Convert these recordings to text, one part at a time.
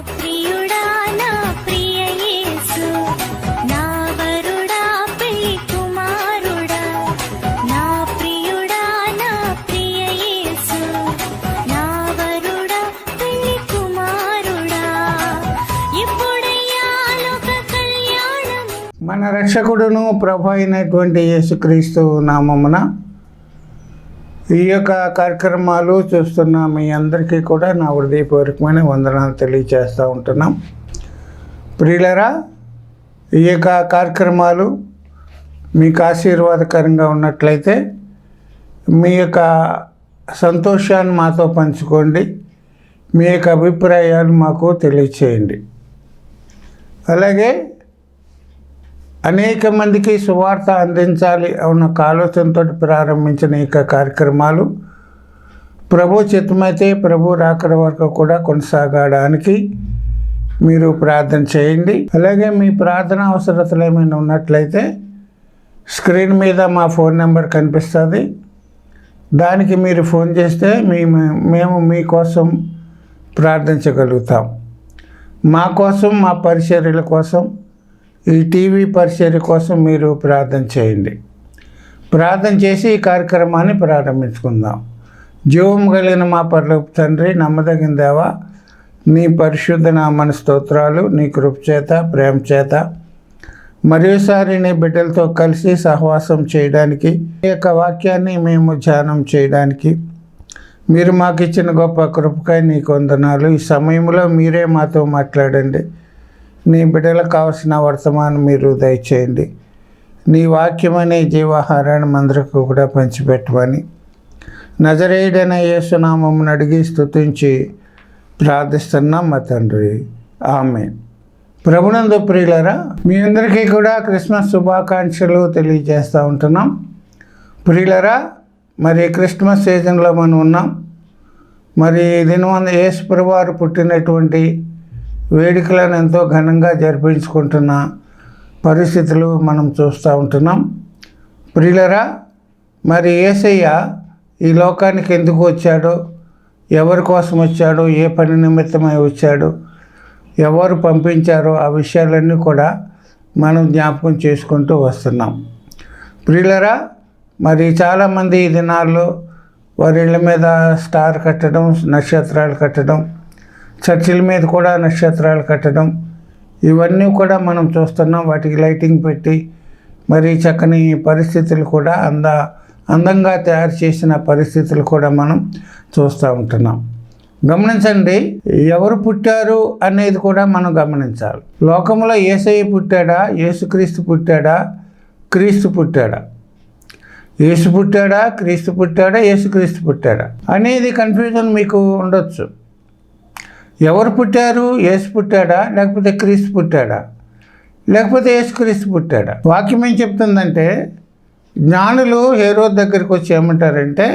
ప్రియుడా నా ప్రియ యేసు, నా వరుడా పెళ్లి కుమారుడా, నా ప్రియుడా నా ప్రియ యేసు, నా వరుడా పెళ్లి కుమారుడా, ఎప్పుడయ్యా లోక కళ్యాణం. మన రక్షకుడును ప్రభు అయినటువంటి యేసుక్రీస్తు నామమున ఈ యొక్క కార్యక్రమాలు చూస్తున్న మీ అందరికీ కూడా నా హృదయపూర్వకమైన వందనాలు తెలియజేస్తూ ఉంటున్నాం. ప్రియులరా, ఈ యొక్క కార్యక్రమాలు మీకు ఆశీర్వాదకరంగా ఉన్నట్లయితే మీ యొక్క సంతోషాన్ని మాతో పంచుకోండి, మీ యొక్క అభిప్రాయాలు మాకు తెలియచేయండి. అలాగే అనేక మందికి సువార్త అందించాలి అన్న ఆలోచనతో ప్రారంభించిన ఈ కార్యక్రమాలు ప్రభు చిత్తమైతే ప్రభు రాకడ వరకు కూడా కొనసాగడానికి మీరు ప్రార్థన చేయండి. అలాగే మీ ప్రార్థన అవసరతలు ఏమైనా ఉన్నట్లయితే స్క్రీన్ మీద మా ఫోన్ నెంబర్ కనిపిస్తుంది, దానికి మీరు ఫోన్ చేస్తే మేము మీకోసం ప్రార్థించగలుగుతాం. మా కోసం, మా పరిచర్యల కోసం, ఈ టీవీ పరిచర్య కోసం మీరు ప్రార్థన చేయండి. ప్రార్థన చేసి ఈ కార్యక్రమాన్ని ప్రారంభించుకుందాం. జీవం కలిగిన మా పరలోకపు తండ్రి, నమ్మదగిన దేవా, నీ పరిశుద్ధ నామన స్తోత్రాలు. నీ కృప చేత, ప్రేమ చేత మరోసారి నీ బిడ్డలతో కలిసి సహవాసం చేయడానికి, ఈ యొక్క వాక్యాన్ని మేము ధ్యానం చేయడానికి మీరు మాకు ఇచ్చిన గొప్ప కృపకై నీకు వందనాలు. ఈ సమయంలో మీరే మాతో మాట్లాడండి. నీ బిడ్డలకు కావలసిన వర్తమానం మీరు దయచేయండి. నీ వాక్యమనే జీవాహారాన్ని అందరికీ కూడా పంచిపెట్టమని నజరేయుడైన యేసునామమును అడిగి స్తుతించి ప్రార్థిస్తున్నాం మా తండ్రి, ఆమేన్. ప్రభునందు ప్రియులరా, మీ అందరికీ కూడా క్రిస్మస్ శుభాకాంక్షలు తెలియజేస్తూ ఉంటున్నాం. ప్రియులరా, మరి క్రిస్మస్ సీజన్లో మనం ఉన్నాం. మరి దినవంద యేసు ప్రభువారు పుట్టినటువంటి వేడుకలను ఎంతో ఘనంగా జరిపించుకుంటున్న పరిస్థితులు మనం చూస్తూ ఉంటున్నాం. ప్రియులరా, మరి యేసయ్య ఈ లోకానికి ఎందుకు వచ్చాడో, ఎవరి కోసం వచ్చాడో, ఏ పని నిమిత్తమై వచ్చాడో, ఎవరు పంపించారో ఆ విషయాలన్నీ కూడా మనం జ్ఞాపకం చేసుకుంటూ వస్తున్నాం. ప్రియులరా, మరి చాలామంది ఈ దినాల్లో వారి ఇళ్ళ మీద స్టార్ కట్టడం, నక్షత్రాలు కట్టడం, చర్చిల మీద కూడా నక్షత్రాలు కట్టడం, ఇవన్నీ కూడా మనం చూస్తున్నాం. వాటికి లైటింగ్ పెట్టి మరి చక్కని పరిస్థితులు కూడా అందంగా తయారు చేసిన పరిస్థితులు కూడా మనం చూస్తూ ఉంటున్నాం. గమనించండి, ఎవరు పుట్టారు అనేది కూడా మనం గమనించాలి. లోకంలో యేసయ్య పుట్టాడా, యేసుక్రీస్తు పుట్టాడా, క్రీస్తు పుట్టాడా? యేసు పుట్టాడా, క్రీస్తు పుట్టాడా, యేసుక్రీస్తు పుట్టాడా అనేది కన్ఫ్యూజన్ మీకు ఉండొచ్చు. ఎవరు పుట్టారు? యేసు పుట్టాడా, లేకపోతే క్రీస్తు పుట్టాడా, లేకపోతే యేసుక్రీస్తు పుట్టాడా? వాక్యం ఏం చెప్తుందంటే, జ్ఞానులు హేరోదు దగ్గరికి వచ్చి ఏమంటారంటే,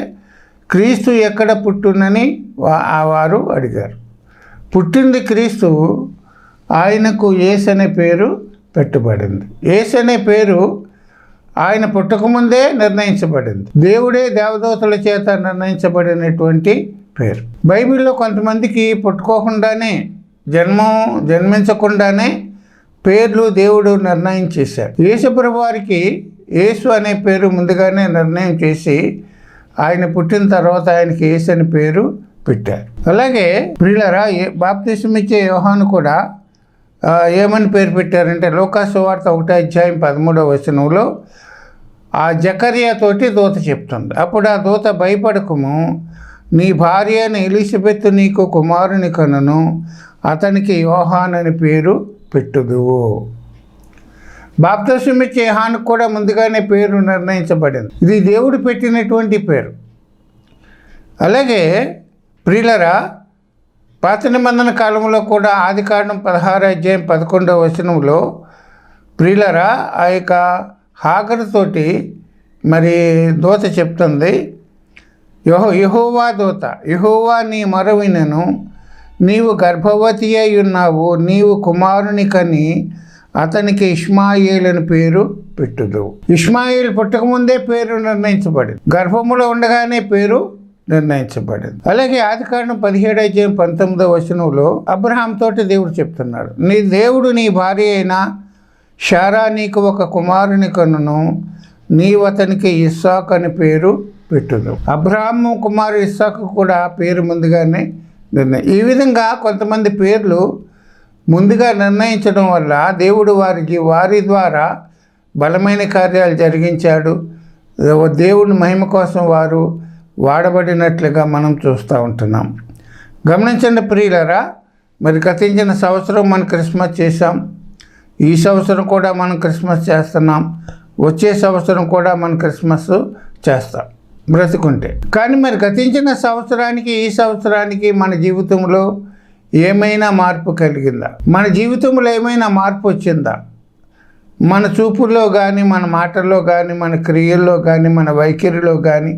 క్రీస్తు ఎక్కడ పుట్టునని వారు అడిగారు. పుట్టింది క్రీస్తు, ఆయనకు యేసు అనే పేరు పెట్టబడింది. యేసు అనే పేరు ఆయన పుట్టకముందే నిర్ణయించబడింది. దేవుడే దేవదూతల చేత నిర్ణయించబడినటువంటి పేరు. బైబిల్లో కొంతమందికి పుట్టుకోకుండానే, జన్మించకుండానే పేర్లు దేవుడు నిర్ణయం చేశాడు. యేసుప్రభు వారికి యేసు అనే పేరు ముందుగానే నిర్ణయం చేసి ఆయన పుట్టిన తర్వాత ఆయనకి యేసు అనే పేరు పెట్టారు. అలాగే ప్రియులరా, బాప్తిసం ఇచ్చే యోహాను కూడా ఏమని పేరు పెట్టారంటే, లూకా సువార్త 1:13 ఆ జకర్యాతోటి దూత చెప్తుంది. అప్పుడు ఆ దూత, భయపడకుము, నీ భార్య అయిన ఎలిజబెత్ నీకు కుమారుని కనును, అతనికి యోహాన్ అని పేరు పెట్టుదువు. బాప్తిసం ఇచ్చే యోహానుకు కూడా ముందుగానే పేరు నిర్ణయించబడింది. ఇది దేవుడు పెట్టినటువంటి పేరు. అలాగే ప్రియులరా, పాత నిబంధన కాలంలో కూడా ఆదికాండం 16:11 ప్రియులరా, ఆ యొక్క హాగరుతోటి మరి దూత చెప్తుంది, యెహోవా దూత, యెహోవా నీ మొర వినెను, నీవు గర్భవతి అయి ఉన్నావు, నీవు కుమారుని కని అతనికి ఇష్మాయేల్ అని పేరు పెట్టుదు. ఇష్మాయేల్ పుట్టకముందే పేరు నిర్ణయించబడింది. గర్భములో ఉండగానే పేరు నిర్ణయించబడింది. అలాగే ఆదికాండం 17:19 అబ్రహాం తోటి దేవుడు చెప్తున్నాడు, నీ దేవుడు నీ భార్య అయిన శారా నీకు ఒక కుమారుని కనును, నీవు అతనికి ఇస్సాకు అని పేరు పెట్టును. అబ్రహాము కుమారుడు ఇస్సాకు కూడా పేరు ముందుగానే ఈ విధంగా కొంతమంది పేర్లు ముందుగా నిర్ణయించడం వల్ల దేవుడు వారి ద్వారా బలమైన కార్యాలు జరిగించాడు. దేవుని మహిమ కోసం వారు వాడబడినట్లుగా మనం చూస్తూ ఉంటున్నాం. గమనించండి ప్రియులారా, మరి గతించిన సంవత్సరం మనం క్రిస్మస్ చేసాం, ఈ సంవత్సరం కూడా మనం క్రిస్మస్ చేస్తున్నాం, వచ్చే సంవత్సరం కూడా మనం క్రిస్మస్ చేస్తాం బ్రతుకుంటే. కానీ మరి గతించిన సంవత్సరానికి ఈ సంవత్సరానికి మన జీవితంలో ఏమైనా మార్పు కలిగిందా? మన జీవితంలో ఏమైనా మార్పు వచ్చిందా? మన చూపుల్లో కానీ, మన మాటల్లో కానీ, మన క్రియల్లో కానీ, మన వైఖరిలో కానీ,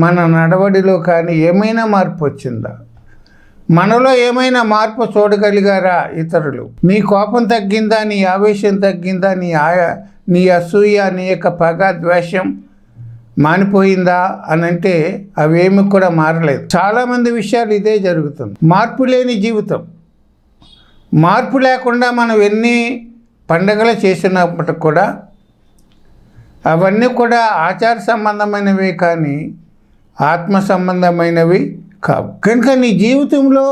మన నడవడిలో కానీ ఏమైనా మార్పు వచ్చిందా? మనలో ఏమైనా మార్పు చూడగలిగారా ఇతరులు? నీ కోపం తగ్గిందా? నీ ఆవేశం తగ్గిందా? నీ అసూయ, నీ యొక్క పగ, ద్వేషం మానిపోయిందా అని అంటే అవేమి కూడా మారలేదు. చాలామంది విషయాలు ఇదే జరుగుతుంది. మార్పు లేని జీవితం. మార్పు లేకుండా మనం ఎన్ని పండగలు చేసినప్పటికి కూడా అవన్నీ కూడా ఆచార సంబంధమైనవి కానీ ఆత్మ సంబంధమైనవి కావు. కనుక నీ జీవితంలో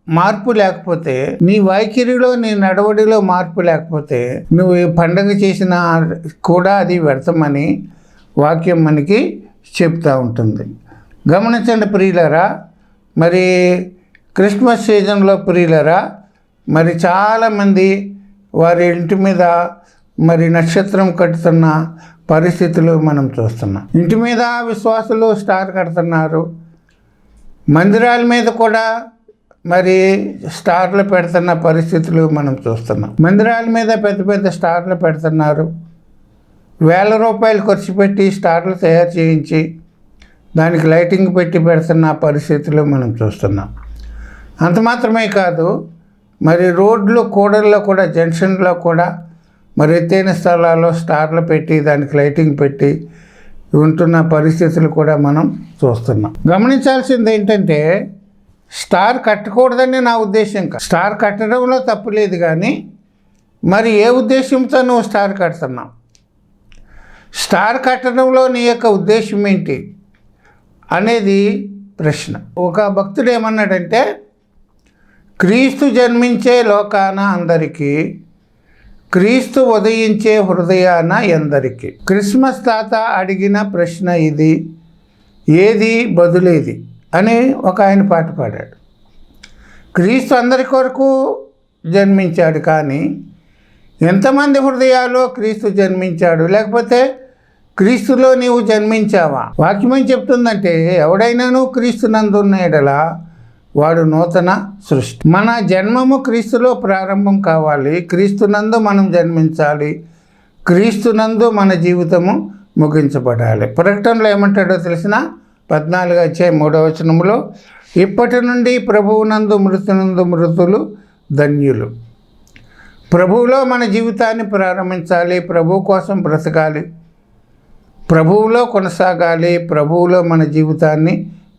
మార్పు లేకపోతే, నీ వైఖరిలో, నీ నడవడిలో మార్పు లేకపోతే నువ్వు పండగ చేసినా కూడా అది వ్యర్థమని వాక్యం మనకి చెప్తూ ఉంటుంది. గమనించండి ప్రియులరా, మరి క్రిస్మస్ సీజన్లో ప్రియులరా, మరి చాలామంది వారి ఇంటి మీద మరి నక్షత్రం కట్టుతున్న పరిస్థితులు మనం చూస్తున్నాం. ఇంటి మీద విశ్వాసులు స్టార్ కడుతున్నారు, మందిరాల మీద కూడా మరి స్టార్లు పెడుతున్న పరిస్థితులు మనం చూస్తున్నాం. మందిరాల మీద పెద్ద పెద్ద స్టార్లు పెడుతున్నారు, వేల రూపాయలు ఖర్చు పెట్టి స్టార్లు తయారు చేయించి దానికి లైటింగ్ పెట్టి పెడుతున్న పరిస్థితులు మనం చూస్తున్నాం. అంత మాత్రమే కాదు, మరి రోడ్లు కూడల్లో కూడా, జంక్షన్లో కూడా మరి ఎత్తైన స్థలాల్లో స్టార్లు పెట్టి దానికి లైటింగ్ పెట్టి ఉంటున్న పరిస్థితులు కూడా మనం చూస్తున్నాం. గమనించాల్సింది ఏంటంటే, స్టార్ కట్టకూడదని నా ఉద్దేశం కాదు. స్టార్ కట్టడంలో తప్పు లేదు, కానీ మరి ఏ ఉద్దేశంతో నువ్వు స్టార్ కడుతున్నావు? స్టార్ కట్టడంలో నీ యొక్క ఉద్దేశం ఏంటి అనేది ప్రశ్న. ఒక భక్తుడు ఏమన్నాడంటే, క్రీస్తు జన్మించే లోకాన అందరికీ, క్రీస్తు ఉదయించే హృదయాన ఎందరికీ. క్రిస్మస్ తాత అడిగిన ప్రశ్న ఇది, ఏది బదులేది అని ఒక ఆయన పాట పాడాడు. క్రీస్తు అందరి కొరకు జన్మించాడు, కానీ ఎంతమంది హృదయాల్లో క్రీస్తు జన్మించాడు? లేకపోతే క్రీస్తులో నీవు జన్మించావా? వాక్యం ఏం చెప్తుందంటే, ఎవడైనాను క్రీస్తు నందున్న ఎడల వాడు నూతన సృష్టి. మన జన్మము క్రీస్తులో ప్రారంభం కావాలి, క్రీస్తునందు మనం జన్మించాలి, క్రీస్తునందు మన జీవితము ముగించబడాలి. ప్రకటనలో ఏమంటాడో తెలిసిన 14:3 ఇప్పటి నుండి ప్రభువునందు మృతులు ధన్యులు. ప్రభువులో మన జీవితాన్ని ప్రారంభించాలి, ప్రభువు కోసం బ్రతకాలి, ప్రభువులో కొనసాగాలి, ప్రభువులో మన జీవితాన్ని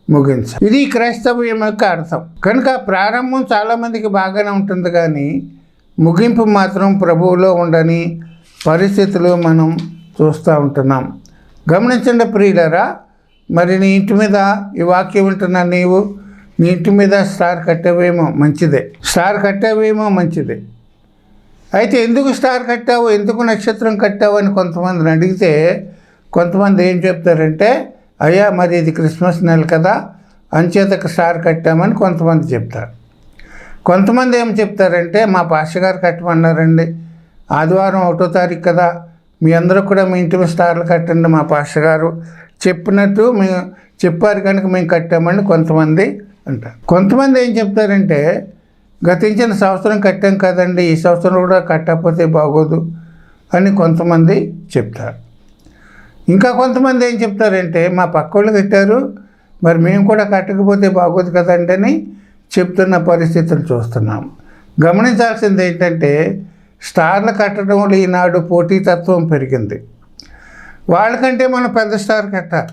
ముగించాలి. ఇది క్రైస్తవ్యం యొక్క అర్థం. కనుక ప్రారంభం చాలామందికి బాగానే ఉంటుంది, కానీ ముగింపు మాత్రం ప్రభువులో ఉండని పరిస్థితులు మనం చూస్తూ ఉంటున్నాం. గమనించండి ప్రియులారా, మరి నీ ఇంటి మీద ఈ వాక్యం వింటున్నా నీవు, నీ ఇంటి మీద స్టార్ కట్టావేమో మంచిదే, స్టార్ కట్టావేమో మంచిదే. అయితే ఎందుకు స్టార్ కట్టావు, ఎందుకు నక్షత్రం కట్టావు అని కొంతమందిని అడిగితే, కొంతమంది ఏం చెప్తారంటే, అయ్యా మరి ఇది క్రిస్మస్ నెల కదా అంచేతకు స్టార్ కట్టామని కొంతమంది చెప్తారు. కొంతమంది ఏం చెప్తారంటే, మా పాస్టర్ గారు కట్టమన్నారండి, ఆదివారం 1వ తారీఖు కదా, మీ అందరూ కూడా మీ ఇంటి స్టార్లు కట్టండి, మా పాస్టర్ గారు చెప్పినట్టు మేము చెప్పారు కనుక మేము కట్టామని కొంతమంది అంటారు. కొంతమంది ఏం చెప్తారంటే, గతించిన సంవత్సరం కట్టాం కదండి, ఈ సంవత్సరం కూడా కట్టకపోతే బాగోదు అని కొంతమంది చెప్తారు. ఇంకా కొంతమంది ఏం చెప్తారంటే, మా పక్కోళ్ళు కట్టారు మరి మేము కూడా కట్టకపోతే బాగోదు కదండి అని చెప్తున్న పరిస్థితులు చూస్తున్నాం. గమనించాల్సింది ఏంటంటే, స్టార్లు కట్టడంలో ఈనాడు పోటీతత్వం పెరిగింది. వాళ్ళకంటే మనం పెద్ద స్టార్ కట్టాలి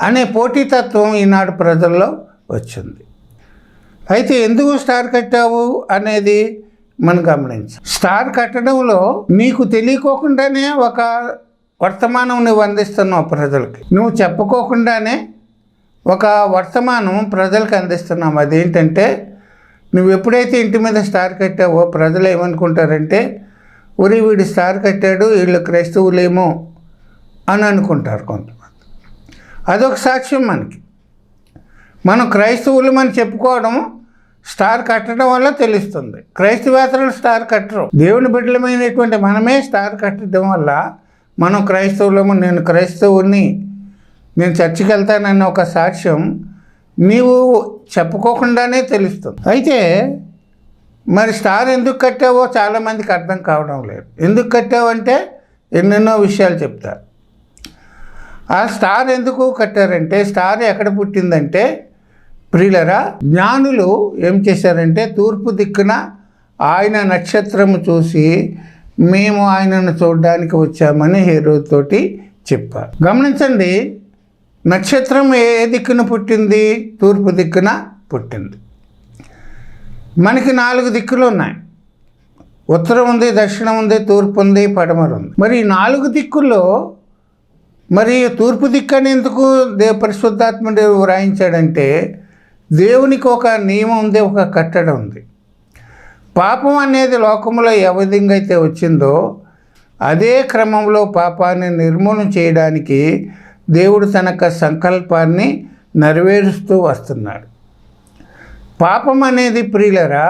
అనే పోటీతత్వం ఈనాడు ప్రజల్లో వచ్చింది. అయితే ఎందుకు స్టార్ కట్టావు అనేది మనం గమనించాం. స్టార్ కట్టడంలో నీకు తెలియకోకుండానే ఒక వర్తమానం నువ్వు అందిస్తున్నావు ప్రజలకి. నువ్వు చెప్పుకోకుండానే ఒక వర్తమానం ప్రజలకు అందిస్తున్నావు. అదేంటంటే, నువ్వు ఎప్పుడైతే ఇంటి మీద స్టార్ కట్టావో ప్రజలు ఏమనుకుంటారంటే, ఒరి వీడు స్టార్ కట్టాడు, వీళ్ళు క్రైస్తవులేమో అని అనుకుంటారు కొంతమంది. అదొక సాక్ష్యం మనకి. మనం క్రైస్తవులు అని చెప్పుకోవడం స్టార్ కట్టడం వల్ల తెలుస్తుంది. క్రైస్తవేతరులు స్టార్ కట్టరు. దేవుని బిడ్డలమైనటువంటి మనమే స్టార్ కట్టడం వల్ల మనం క్రైస్తవులము, నేను క్రైస్తవుని, నేను చర్చికి వెళ్తానన్న ఒక సాక్ష్యం నీవు చెప్పుకోకుండానే తెలుస్తుంది. అయితే మరి స్టార్ ఎందుకు కట్టావో చాలామందికి అర్థం కావడం లేదు. ఎందుకు కట్టావంటే ఎన్నెన్నో విషయాలు చెప్తారు. ఆ స్టార్ ఎందుకు కట్టారంటే, స్టార్ ఎక్కడ పుట్టిందంటే, ప్రియులరా, జ్ఞానులు ఏం చేశారంటే తూర్పు దిక్కున ఆయన నక్షత్రము చూసి మేము ఆయనను చూడడానికి వచ్చామని హేరోదుతోటి చెప్పారు. గమనించండి, నక్షత్రం ఏ దిక్కున పుట్టింది? తూర్పు దిక్కున పుట్టింది. మనకి 4 దిక్కులు ఉన్నాయి. ఉత్తరం ఉంది, దక్షిణం ఉంది, తూర్పు ఉంది, పడమర ఉంది. మరి ఈ 4 దిక్కుల్లో మరి తూర్పు దిక్కు అని ఎందుకు పరిశుద్ధాత్ముడు వ్రాయించాడంటే, దేవునికి ఒక నియమం ఉంది, ఒక కట్టడం ఉంది. పాపం అనేది లోకంలో ఏ విధంగా అయితే వచ్చిందో అదే క్రమంలో పాపాన్ని నిర్మూలన చేయడానికి దేవుడు తన సంకల్పాన్ని నెరవేరుస్తూ వస్తున్నాడు. పాపం అనేది, ప్రియులరా,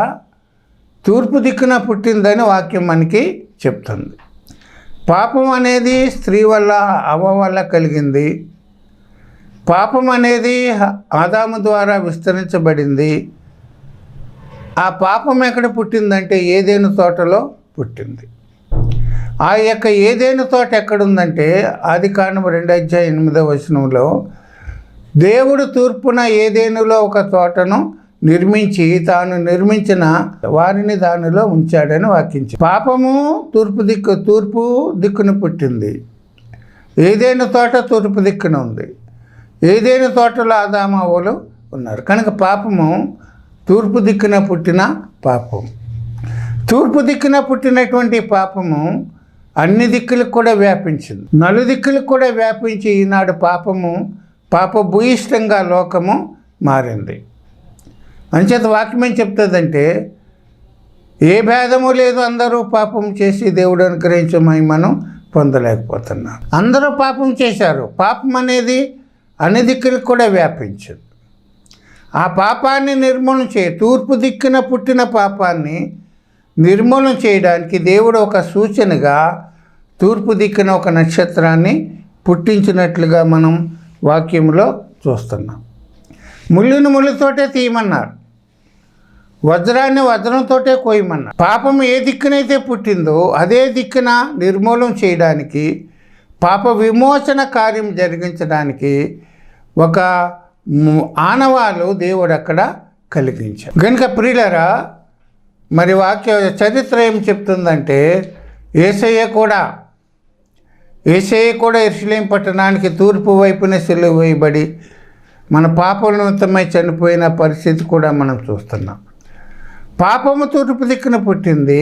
తూర్పు దిక్కున పుట్టిందని వాక్యం మనకి చెప్తుంది. పాపం అనేది స్త్రీ వల్ల, అవ్వ వల్ల కలిగింది. పాపం అనేది ఆదాము ద్వారా విస్తరించబడింది. ఆ పాపం ఎక్కడ పుట్టిందంటే ఏదేను తోటలో పుట్టింది. ఆ యొక్క ఏదేను తోట ఎక్కడుందంటే ఆదికాండం 2:8 దేవుడు తూర్పున ఏదేనులో ఒక తోటను నిర్మించి తాను నిర్మించిన వారిని దానిలో ఉంచాడని వాక్యించి. పాపము తూర్పు దిక్కున పుట్టింది. ఏదేను తోట తూర్పు దిక్కున ఉంది. ఏదేను తోటలో ఆదాము అవ్వలు ఉన్నారు. కనుక పాపము తూర్పు దిక్కున పుట్టిన పాపం. తూర్పు దిక్కున పుట్టినటువంటి పాపము అన్ని దిక్కులకు కూడా వ్యాపించింది. నలుదిక్కులకు కూడా వ్యాపించి ఈనాడు పాపభూయిష్టంగా లోకము మారింది. అంచేత వాక్యం ఏం చెప్తుందంటే, ఏ భేదము లేదు, అందరూ పాపం చేసి దేవుడు అనుగ్రహించే మహిమను పొందలేకపోతున్నారు. అందరూ పాపం చేశారు. పాపం అనేది అన్ని దిక్కులకు కూడా వ్యాపించింది. ఆ పాపాన్ని నిర్మూలన తూర్పు దిక్కున పుట్టిన పాపాన్ని నిర్మూలన చేయడానికి దేవుడు ఒక సూచనగా తూర్పు దిక్కున ఒక నక్షత్రాన్ని పుట్టించినట్లుగా మనం వాక్యంలో చూస్తున్నాం. ముళ్ళును ముళ్ళుతోటే తీయమన్నారు, వజ్రాన్ని వజ్రంతోటే కోయమన్నారు. పాపం ఏ దిక్కునైతే పుట్టిందో అదే దిక్కున నిర్మూలన చేయడానికి, పాప విమోచన కార్యం జరిగించడానికి ఒక ఆనవాలు దేవుడు అక్కడ కలిగించాడు. కనుక ప్రియులరా, మరి చరిత్ర ఏం చెప్తుందంటే, యేసయ్య కూడా యెరూషలేము పట్టణానికి తూర్పు వైపున సిలువ వేయబడి మన పాపల నిమిత్తమై చనిపోయిన పరిస్థితి కూడా మనం చూస్తున్నాం. పాపము తూర్పు దిక్కున పుట్టింది.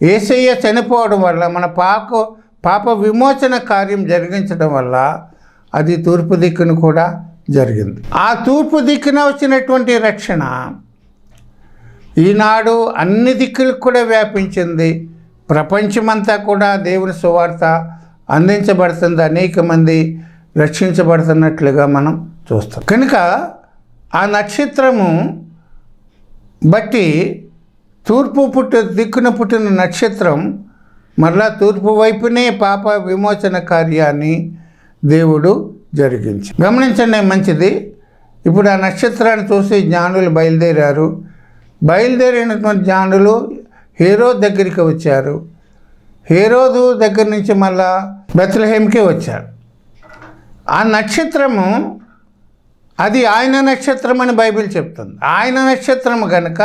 యేసయ్య చనిపోవడం వల్ల మన పాప విమోచన కార్యం జరిగించడం వల్ల అది తూర్పు దిక్కును కూడా జరిగింది. ఆ తూర్పు దిక్కున వచ్చినటువంటి రక్షణ ఈనాడు అన్ని దిక్కులకు కూడా వ్యాపించింది. ప్రపంచమంతా కూడా దేవుని సువార్త అందించబడుతుంది. అనేక మంది రక్షించబడుతున్నట్లుగా మనం చూస్తాం. కనుక ఆ నక్షత్రము బట్టి దిక్కున పుట్టిన నక్షత్రం మరలా తూర్పు వైపునే పాప విమోచన కార్యాన్ని దేవుడు జరిగించి. గమనించండి, మంచిది. ఇప్పుడు ఆ నక్షత్రాన్ని చూసి జ్ఞానులు బయలుదేరారు. బయలుదేరినటువంటి జ్ఞానులు హేరోదు దగ్గరికి వచ్చారు. హేరోదు దగ్గర నుంచి మళ్ళా బెత్లెహేమ్కి వచ్చారు. ఆ నక్షత్రము అది ఆయన నక్షత్రం అని బైబిల్ చెప్తుంది. ఆయన నక్షత్రము కనుక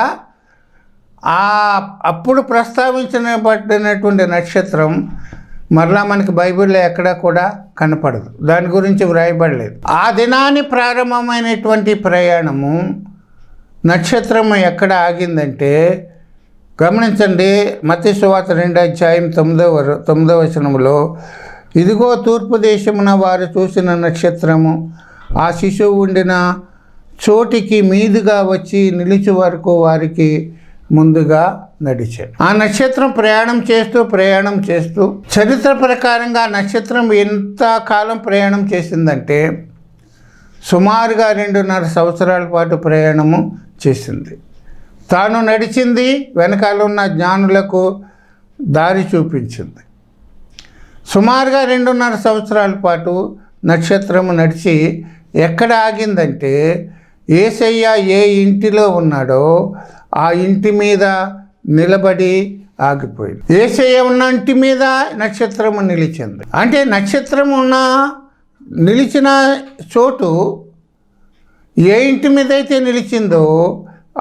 అప్పుడు ప్రస్తావించబడినటువంటి నక్షత్రం మరలా మనకి బైబిల్లో ఎక్కడా కూడా కనపడదు, దాని గురించి వ్రాయబడలేదు. ఆ దినాన్ని ప్రారంభమైనటువంటి ప్రయాణము నక్షత్రం ఎక్కడ ఆగిందంటే, గమనించండి, మత్తయి సువార్త 2:9 వచనంలో, ఇదిగో తూర్పు దేశమున వారు చూసిన నక్షత్రము ఆ శిశువు ఉండిన చోటికి మీదుగా వచ్చి నిలిచి వరకు వారికి ముందుగా నడిచాడు. ఆ నక్షత్రం ప్రయాణం చేస్తూ చరిత్ర ప్రకారంగా నక్షత్రం ఎంత కాలం ప్రయాణం చేసిందంటే సుమారుగా 2.5 సంవత్సరాల పాటు ప్రయాణము చేసింది. తాను నడిచింది, వెనకాల ఉన్న జ్ఞానులకు దారి చూపించింది. సుమారుగా 2.5 సంవత్సరాల పాటు నక్షత్రము నడిచి ఎక్కడ ఆగిందంటే, యేసయ్య ఏ ఇంటిలో ఉన్నాడో ఆ ఇంటి మీద నిలబడి ఆగిపోయింది. యేసయ్య ఉన్న ఇంటి మీద నక్షత్రము నిలిచింది. అంటే నక్షత్రం నిలిచిన చోటు ఏ ఇంటి మీద అయితే నిలిచిందో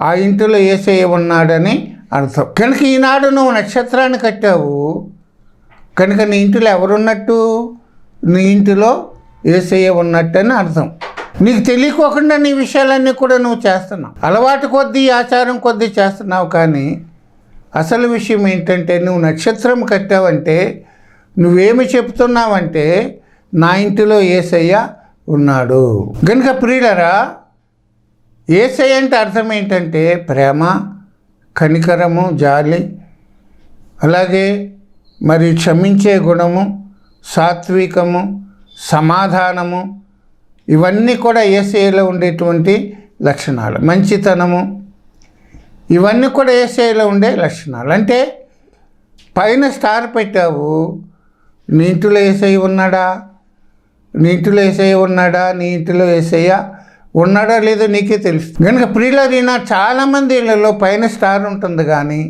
ఆ ఇంటిలో యేసయ్య ఉన్నాడని అర్థం. కనుక ఈనాడు నువ్వు నక్షత్రాన్ని కట్టావు కనుక నీ ఇంటిలో ఎవరున్నట్టు? నీ ఇంటిలో యేసయ్య ఉన్నట్టు అని అర్థం. నీకు తెలియకోకుండా నీ విషయాలన్నీ కూడా నువ్వు చేస్తున్నావు, అలవాటు కొద్దీ ఆచారం కొద్దీ చేస్తున్నావు. కానీ అసలు విషయం ఏంటంటే, నువ్వు నక్షత్రం కట్టావంటే నువ్వేమి చెప్తున్నావంటే నా ఇంటిలో యేసయ్య ఉన్నాడు. కనుక ప్రియులరా, యేసయ్య అంటే అర్థం ఏంటంటే ప్రేమ, కనికరము, జాలి, అలాగే మరి క్షమించే గుణము, సాత్వికము, సమాధానము, ఇవన్నీ కూడా యేసయ్యలో ఉండేటువంటి లక్షణాలు. మంచితనము, ఇవన్నీ కూడా యేసయ్యలో ఉండే లక్షణాలు. అంటే పైన స్టార్ పెట్టావు, నీ ఇంటిలో యేసయ్య ఉన్నాడా? నీ ఇంటిలో యేసయ్య ఉన్నాడా? నీ ఇంటిలో యేసయ్య ఉన్నాడా లేదో నీకే తెలుస్తుంది. కనుక ప్రియులైన చాలామంది ఇళ్లలో పైన స్టార్ ఉంటుంది కానీ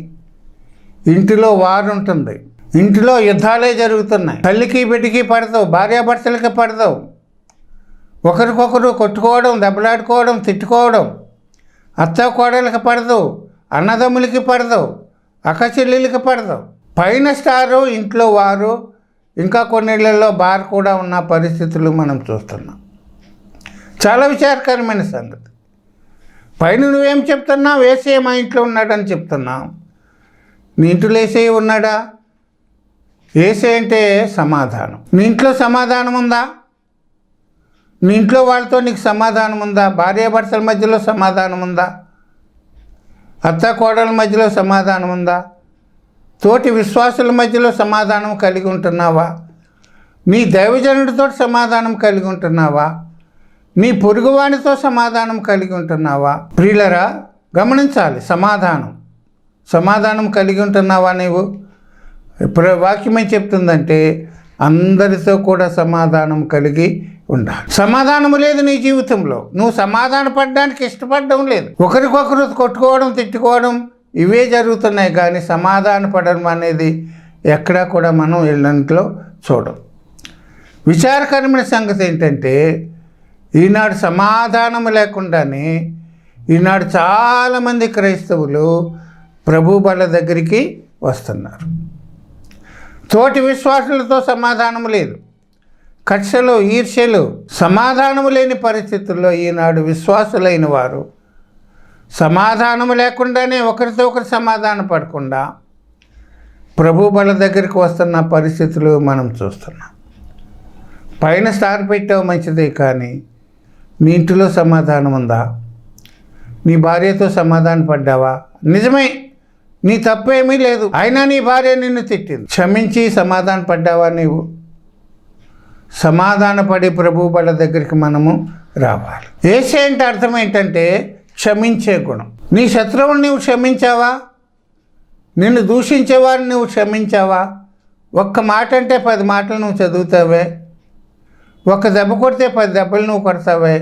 ఇంటిలో వారు ఉంటుంది. ఇంటిలో యుద్ధాలే జరుగుతున్నాయి. తల్లికి బిడ్డకి పడతావు, భార్యాభర్తలకి పడతావు, ఒకరికొకరు కొట్టుకోవడం, దెబ్బలాడుకోవడం, తిట్టుకోవడం, అత్త కోడలకి పడదు, అన్నదమ్ములకి పడదు, అక్క చెల్లెలకి పడదు. పైన స్టారు, ఇంట్లో వారు, ఇంకా కొన్నిళ్ళల్లో బార్ కూడా ఉన్న పరిస్థితులు మనం చూస్తున్నాం. చాలా విచారకరమైన సంగతి. పైన నువ్వేం చెప్తున్నావు? యేసయ్య మా ఇంట్లో ఉన్నాడని చెప్తున్నావు. నీ ఇంట్లో యేసయ్య ఉన్నాడా? యేసయ్య అంటే సమాధానం. నీ ఇంట్లో సమాధానం ఉందా? నీ ఇంట్లో వాళ్ళతో నీకు సమాధానం ఉందా? భార్యాభర్తల మధ్యలో సమాధానం ఉందా? అత్త కోడల మధ్యలో సమాధానం ఉందా? తోటి విశ్వాసుల మధ్యలో సమాధానం కలిగి ఉంటున్నావా? నీ దైవజనుడితో సమాధానం కలిగి ఉంటున్నావా? నీ పొరుగువానితో సమాధానం కలిగి ఉంటున్నావా? ప్రియులరా, గమనించాలి, సమాధానం కలిగి ఉంటున్నావా నీవు? వాక్యం ఏం చెప్తుందంటే అందరితో కూడా సమాధానం కలిగి ఉండాలి. సమాధానము లేదు నీ జీవితంలో, నువ్వు సమాధాన పడడానికి ఇష్టపడడం లేదు. ఒకరికొకరు కొట్టుకోవడం, తిట్టుకోవడం, ఇవే జరుగుతున్నాయి. కానీ సమాధాన పడడం అనేది ఎక్కడా కూడా మనం ఇళ్ళంట్లో చూడం. విచారకరమైన సంగతి ఏంటంటే, ఈనాడు సమాధానం లేకుండానే ఈనాడు చాలామంది క్రైస్తవులు ప్రభు బల్ల దగ్గరికి వస్తున్నారు. తోటి విశ్వాసులతో సమాధానం లేదు, కక్షలు, ఈర్ష్యలు, సమాధానము లేని పరిస్థితుల్లో ఈనాడు విశ్వాసులైన వారు సమాధానం లేకుండానే ఒకరితో ఒకరు సమాధాన పడకుండా ప్రభు బల దగ్గరికి వస్తున్న పరిస్థితులు మనం చూస్తున్నాం. పైన స్టార్ పెట్టావు మంచిదే, కానీ నీ ఇంటిలో సమాధానం ఉందా? నీ భార్యతో సమాధాన పడ్డావా? నిజమే, నీ తప్పేమీ లేదు, అయినా నీ భార్య నిన్ను తిట్టింది, క్షమించి సమాధాన పడ్డావా? నీవు సమాధానపడి ప్రభు బల దగ్గరికి మనము రావాలి. యేసయ్య అంటే అర్థం ఏంటంటే క్షమించే గుణం. నీ శత్రువుని నువ్వు క్షమించావా? నిన్ను దూషించేవారిని నువ్వు క్షమించావా? ఒక్క మాట అంటే 10 మాటలు నువ్వు చదువుతావే, ఒక్క దెబ్బ కొడితే 10 దెబ్బలు నువ్వు కొడతావే.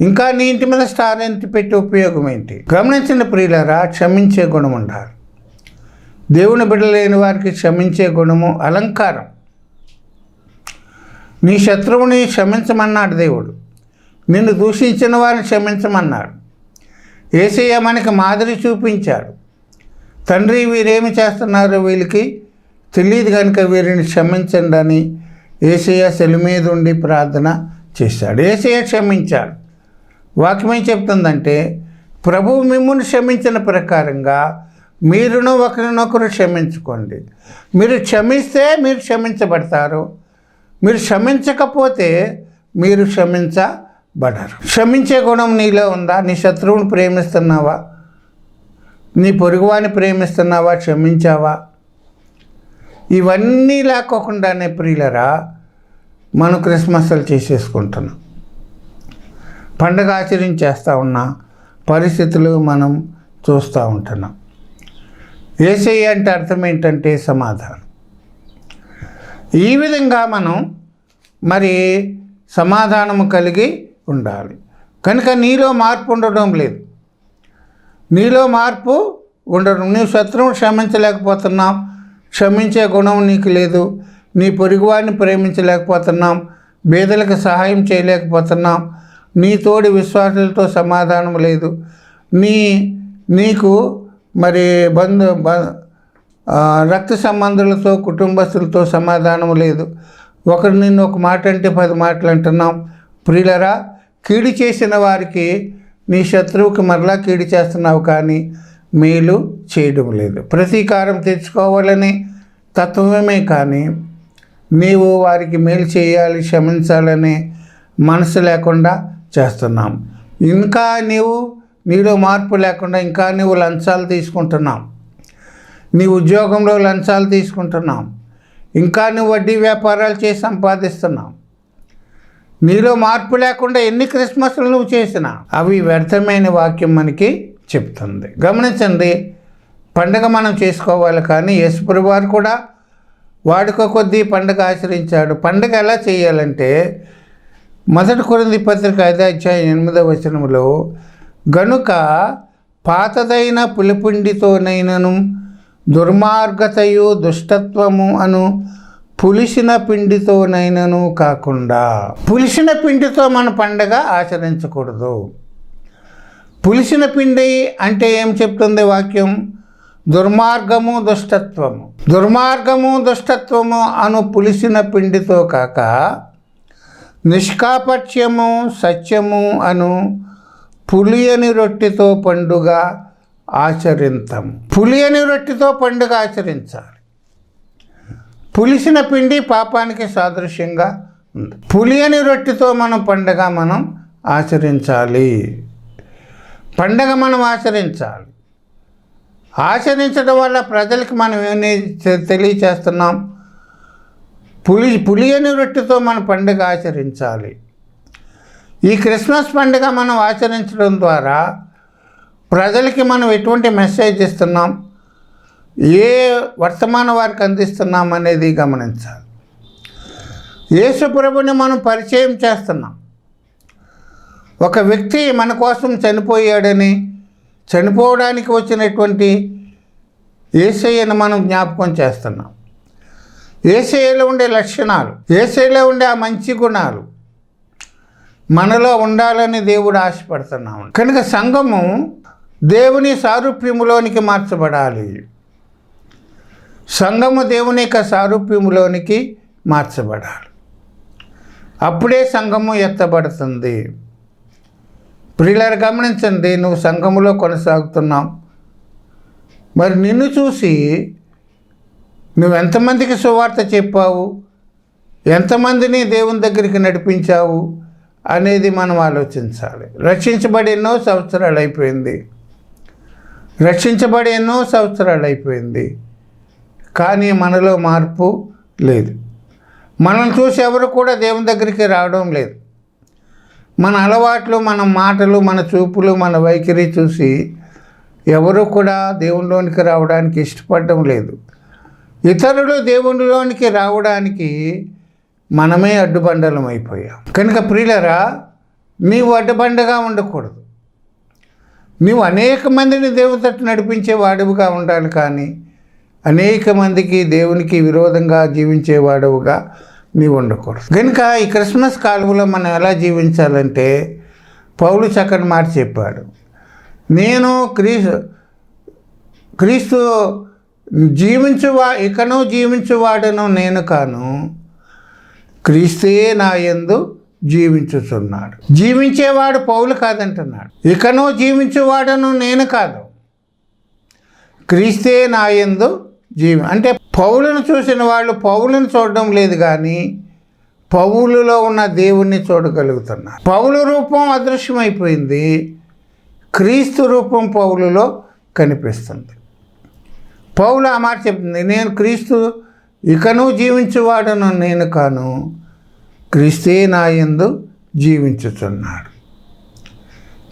ఇంకా నీ ఇంటి మీద స్టార్ ఎంత పెట్టి ఉపయోగం ఏంటి? గమనించిన ప్రియులారా, క్షమించే గుణం ఉండాలి. దేవుని బిడ్డలేని వారికి క్షమించే గుణము అలంకారం. నీ శత్రువుని క్షమించమన్నాడు దేవుడు, నిన్ను దూషించిన వారిని క్షమించమన్నాడు. యేసయ్య మనకి మాదిరి చూపించాడు. తండ్రి, వీరేమి చేస్తున్నారో వీళ్ళకి తెలియదు కనుక వీరిని క్షమించండి అని యేసయ్య శిలువ మీద ఉండి ప్రార్థన చేశాడు. యేసయ్య క్షమించాడు. వాక్యం ఏం చెప్తుందంటే, ప్రభువు మిమ్మల్ని క్షమించిన ప్రకారంగా మీరును ఒకరినొకరు క్షమించుకోండి. మీరు క్షమిస్తే మీరు క్షమించబడతారు, మీరు క్షమించకపోతే మీరు క్షమించబడరు. క్షమించే గుణం నీలో ఉందా? నీ శత్రువుని ప్రేమిస్తున్నావా? నీ పొరుగువాని ప్రేమిస్తున్నావా? క్షమించావా? ఇవన్నీ లేకోకుండానే ప్రియులరా మనం క్రిస్మస్లు చేసేసుకుంటున్నాం. పండగ ఆచరించేస్తూ ఉన్న పరిస్థితులు మనం చూస్తూ ఉంటున్నాం. యేసయ్య అంటే అర్థం ఏంటంటే సమాధానం. ఈ విధంగా మనం మరి సమాధానము కలిగి ఉండాలి. కనుక నీలో మార్పు ఉండడం లేదు. నీలో మార్పు ఉండడం. నీవు శత్రువును క్షమించలేకపోతున్నావు, క్షమించే గుణం నీకు లేదు. నీ పొరుగువాడిని ప్రేమించలేకపోతున్నాం, బేదలకు సహాయం చేయలేకపోతున్నాం, నీ తోడి విశ్వాసులతో సమాధానం లేదు, నీకు మరి రక్త సంబంధులతో కుటుంబస్తులతో సమాధానం లేదు. ఒకరు నిన్ను ఒక మాట అంటే 10 మాటలు అంటున్నాం. ప్రియులరా, కీడు చేసిన వారికి నీ శత్రువుకి మరలా కీడు చేస్తున్నావు కానీ మేలు చేయడం లేదు. ప్రతీకారం తెచ్చుకోవాలని తత్వమే కానీ నీవు వారికి మేలు చేయాలి, క్షమించాలనే మనసు లేకుండా చేస్తున్నాం. ఇంకా నీలో మార్పు లేకుండా ఇంకా నువ్వు లంచాలు తీసుకుంటున్నాం, నీ ఉద్యోగంలో లంచాలు తీసుకుంటున్నాం, ఇంకా నువ్వు వడ్డీ వ్యాపారాలు చేసి సంపాదిస్తున్నాం. నీలో మార్పు లేకుండా ఎన్ని క్రిస్మస్లు నువ్వు చేసినా అవి వ్యర్థమైన వాక్యం మనకి చెప్తుంది. గమనించండి, పండగ మనం చేసుకోవాలి కానీ యేసుప్రభువు వారు కూడా వాడుక కొద్దీ పండగ ఆచరించాడు. పండగ ఎలా చేయాలంటే 1 కొరింథీ పత్రిక 5:8 గనుక పాతదైన పులిపిండితోనైనను దుర్మార్గతయు దుష్టత్వము అను పులిసిన పిండితోనైనను కాకుండా. పులిసిన పిండితో మన పండగ ఆచరించకూడదు. పులిసిన పిండి అంటే ఏం చెప్తుంది వాక్యం? దుర్మార్గము దుష్టత్వము. దుర్మార్గము దుష్టత్వము అను పులిసిన పిండితో కాక నిష్కాపట్యము సత్యము అను పులియని రొట్టెతో పండుగ ఆచరింతాము. పులియని రొట్టెతో పండుగ ఆచరించాలి. పులిసిన పిండి పాపానికి సాదృశ్యంగా ఉంది. పులియని రొట్టెతో పండగ మనం ఆచరించాలి. పండగ మనం ఆచరించాలి. ఆచరించడం వల్ల ప్రజలకు మనం ఏమి తెలియచేస్తున్నాం? పులియని రొట్టెతో మన పండుగ ఆచరించాలి. ఈ క్రిస్మస్ పండుగ మనం ఆచరించడం ద్వారా ప్రజలకి మనం ఎటువంటి మెసేజ్ ఇస్తున్నాం, ఏ వర్తమానం వారికి అందిస్తున్నాం అనేది గమనించాలి. యేసు ప్రభుని మనం పరిచయం చేస్తున్నాం. ఒక వ్యక్తి మన కోసం చనిపోయాడని, చనిపోవడానికి వచ్చినటువంటి యేసయ్యను మనం జ్ఞాపకం చేస్తున్నాం. యేసయ్యలో ఉండే లక్షణాలు, యేసయ్యలో ఉండే ఆ మంచి గుణాలు మనలో ఉండాలని దేవుడు ఆశపడుతున్నాము. కనుక సంఘము దేవుని సారూప్యములోనికి మార్చబడాలి. సంఘము దేవుని యొక్క సారూప్యములోనికి మార్చబడాలి. అప్పుడే సంఘము ఎత్తబడుతుంది. ప్రియులారా గమనించండి, నువ్వు సంఘములో కొనసాగుతున్నావు. మరి నిన్ను చూసి నువ్వు ఎంతమందికి సువార్త చెప్పావు, ఎంతమందిని దేవుని దగ్గరికి నడిపించావు అనేది మనం ఆలోచించాలి. రక్షించబడి ఎన్నో సంవత్సరాలు అయిపోయింది, కానీ మనలో మార్పు లేదు. మనల్ని చూసి ఎవరు కూడా దేవుని దగ్గరికి రావడం లేదు. మన అలవాట్లు, మన మాటలు, మన చూపులు, మన వైఖరి చూసి ఎవరు కూడా దేవునిలోనికి రావడానికి ఇష్టపడడం లేదు. ఇతరులు దేవునిలోనికి రావడానికి మనమే అడ్డుబండలం అయిపోయాం. కనుక ప్రియులరా, నీవు అడ్డుబండగా ఉండకూడదు. నీవు అనేక మందిని దేవుని తట్టు నడిపించే వాడువుగా ఉండాలి, కానీ అనేక మందికి దేవునికి విరోధంగా జీవించేవాడువుగా నీవు ఉండకూడదు. కనుక ఈ క్రిస్మస్ కాలంలో మనం ఎలా జీవించాలంటే పౌలు చక్కని మాట చెప్పాడు. నేను క్రీస్తు ఇకను జీవించువాడను నేను కాను, క్రీస్తే నా యందు జీవించుచున్నాడు. జీవించేవాడు పౌలు కాదంటున్నాడు. ఇకను జీవించేవాడను నేను కాదు, క్రీస్తే నా యందు అంటే పౌలును చూసిన వాళ్ళు పౌలును చూడడం లేదు, కానీ పౌలులో ఉన్న దేవుణ్ణి చూడగలుగుతున్నారు. పౌలు రూపం అదృశ్యమైపోయింది, క్రీస్తు రూపం పౌలులో కనిపిస్తుంది. పౌలు ఆ మాట చెప్తుంది, నేను క్రీస్తు ఇకను జీవించువాడను నేను కాను, క్రీస్తే నా యందు జీవించుచున్నాడు.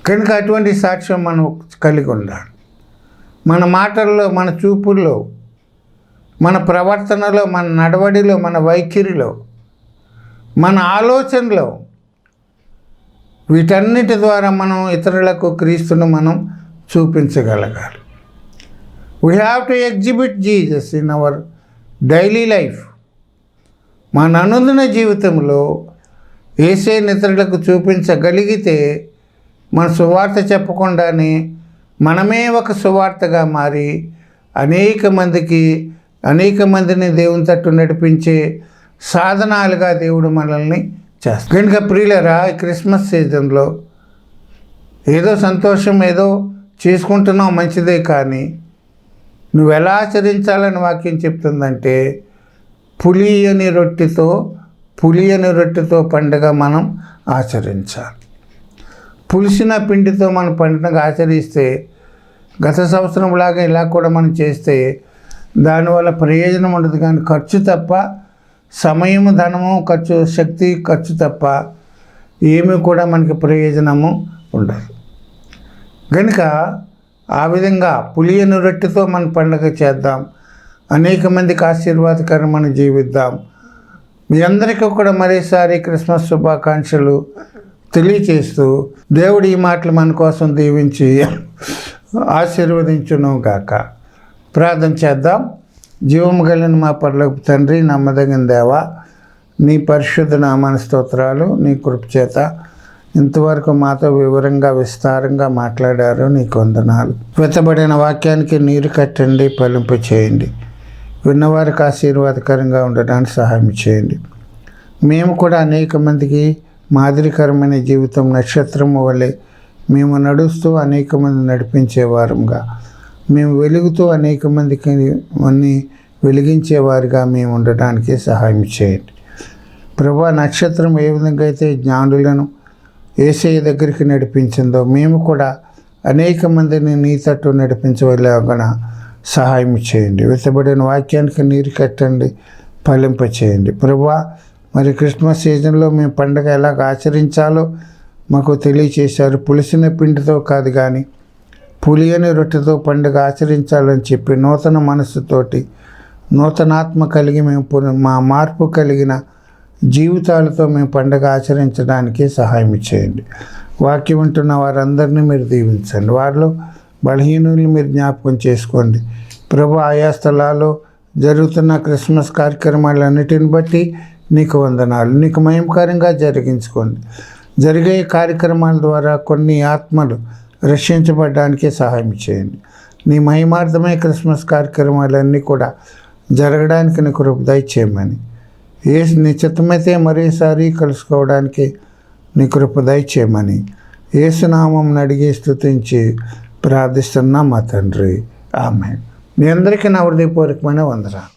కనుక అటువంటి సాక్ష్యం మనం కలిగి ఉండాలి. మన మాటల్లో, మన చూపుల్లో, మన ప్రవర్తనలో, మన నడవడిలో, మన వైఖరిలో, మన ఆలోచనలో, వీటన్నిటి ద్వారా మనం ఇతరులకు క్రీస్తును మనం చూపించగలగాలి. We have to exhibit Jesus in our daily life. మన అనుదిన జీవితంలో యేసుని ఇతరులకు చూపించగలిగితే మన సువార్త చెప్పకుండానే మనమే ఒక సువార్తగా మారి అనేక మందిని దేవుని తట్టు నడిపించే సాధనాలుగా దేవుడు మనల్ని చేస్తాడు. కనుక ప్రియులరా, క్రిస్మస్ సీజన్లో ఏదో సంతోషం ఏదో చేసుకుంటున్నావు మంచిదే, కానీ నువ్వు ఎలా ఆచరించాలని వాక్యం చెప్తుందంటే పులియని రొట్టెతో పండుగ మనం ఆచరించాలి. పులిసిన పిండితో మనం పండుగ ఆచరిస్తే, గత సంవత్సరం లాగా ఇలా కూడా మనం చేస్తే దానివల్ల ప్రయోజనం ఉండదు, కానీ ఖర్చు తప్ప, సమయము, ధనము ఖర్చు, శక్తి ఖర్చు తప్ప ఏమీ కూడా మనకి ప్రయోజనము ఉండదు. కనుక ఆ విధంగా పులియని రొట్టెతో మన పండుగ చేద్దాం, అనేక మందికి ఆశీర్వాదకరమైన జీవిద్దాం. మీ అందరికీ కూడా మరోసారి క్రిస్మస్ శుభాకాంక్షలు తెలియచేస్తూ దేవుడు ఈ మాటలు మన కోసం దీవించి ఆశీర్వదించును గాక. ప్రార్థన చేద్దాం. జీవము కలిగిన మా పరలోకపు తండ్రి, నమ్మదగిన దేవా, నీ పరిశుద్ధ నామాన స్తోత్రాలు. నీ కృప చేత ఇంతవరకు మాతో వివరంగా విస్తారంగా మాట్లాడారు, నీకు వందనాలు. వెతబడిన వాక్యానికి నీరు కట్టండి, ఫలింపు చేయండి. విన్నవారికి ఆశీర్వాదకరంగా ఉండడానికి సహాయం చేయండి. మేము కూడా అనేక మందికి మాదిరికరమైన జీవితం నక్షత్రము వలె మేము నడుస్తూ అనేక మంది నడిపించేవారంగా, మేము వెలుగుతూ అనేక మందికి అన్ని వెలిగించేవారిగా మేము ఉండడానికి సహాయం చేయండి. ప్రభా, నక్షత్రం ఏ విధంగా అయితే జ్ఞానులను యేసయ్య దగ్గరికి నడిపించిందో మేము కూడా అనేక మందిని నీ తట్టు నడిపించవలెలాగా సహాయం చేయండి. వెతబడిన వాక్యానికి నీరు కట్టండి, ఫలింప చేయండి. ప్రభా, మరి క్రిస్మస్ సీజన్లో మేము పండుగ ఎలాగ ఆచరించాలో మాకు తెలియచేశారు. పులిసిన పిండితో కాదు, కానీ పులియని రొట్టెతో పండుగ ఆచరించాలని చెప్పి నూతన మనస్సుతోటి, నూతనాత్మ కలిగి మా మార్పు కలిగిన జీవితాలతో మేము పండుగ ఆచరించడానికి సహాయం చేయండి. వాక్యం వింటున్న వారందరినీ మీరు దీవించండి. వారిలో బలహీనుల్ని మీరు జ్ఞాపకం చేసుకోండి. ప్రభు, ఆయా స్థలాల్లో జరుగుతున్న క్రిస్మస్ కార్యక్రమాలన్నిటిని బట్టి నీకు వందనాలు. నీకు మహిమకరంగా జరిగించుకోండి. జరిగే కార్యక్రమాల ద్వారా కొన్ని ఆత్మలు రక్షించబడడానికి సహాయం చేయండి. నీ మహిమార్థమై క్రిస్మస్ కార్యక్రమాలన్నీ కూడా జరగడానికి నీ కృప దయచేయమని, నీ చిత్తమైతే మరోసారి కలుసుకోవడానికి నీ కృప దయచేయమని యేసునామం అడిగి స్తుతించి ప్రార్థిస్తున్నా మా తండ్రి, ఆమేన్. మీ అందరికీ నా హృదయపూర్వకమైన వందనాలు.